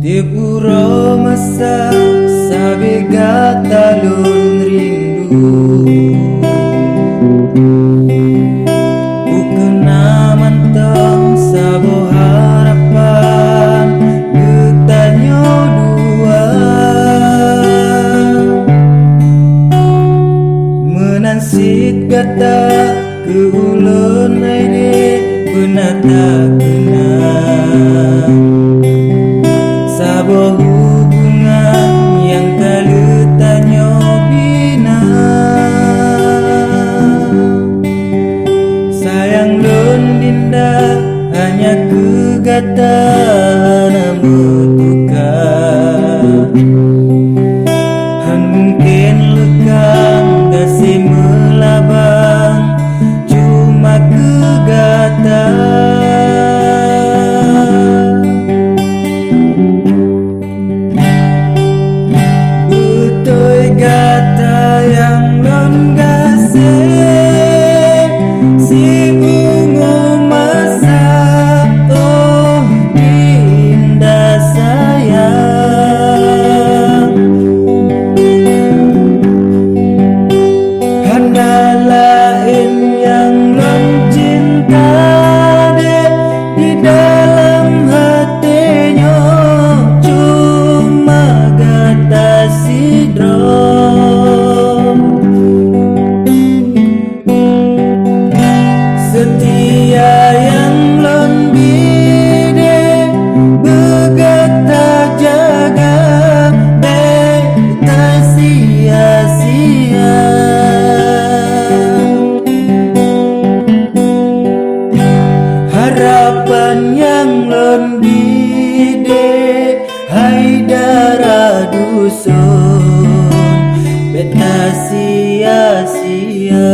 Tipuro masa sabi gatalon rindu, bukan namantang sabo harapan getanyo dua, menansit kata keulun aide benata kena sabo hubungan yang kaletanyo bina. Sayang lon dinda hanya kegatan meduka, han mungkin lekang kasih melabang cuma kegatan. Kata yang lon gasih si ungu masa, oh dinda sayang, handa lain yang lon cinta deh di dalam hatinya cuma kata sidro. Setia yang lon bide begata jaga beta sia-sia. Harapan yang lon bide haidara dusun beta sia-sia.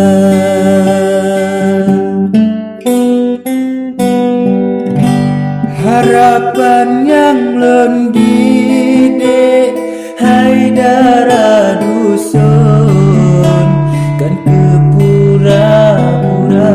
Harapan yang lon gide haidara dusun kan kepura-pura.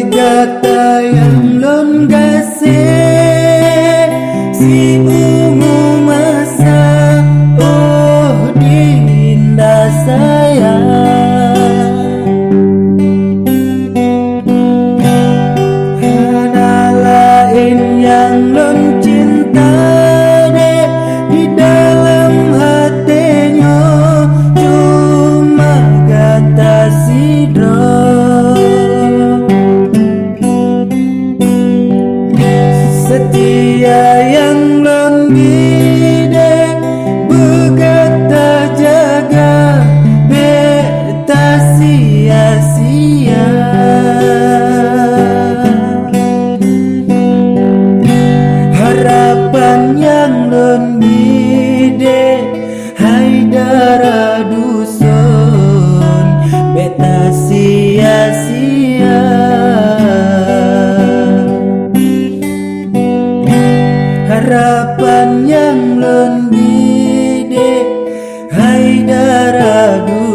Kata yang lon gasih si ungu masa, oh dinda sayang, hana lain yang lon cinta deh di dalam hatinya cuma kata sidro. Setia yang lon bide begata jaga beta sia-sia. Harapan yang lon bide haidara dusun beta sia-sia. Harapan yang lon bide haidara dusun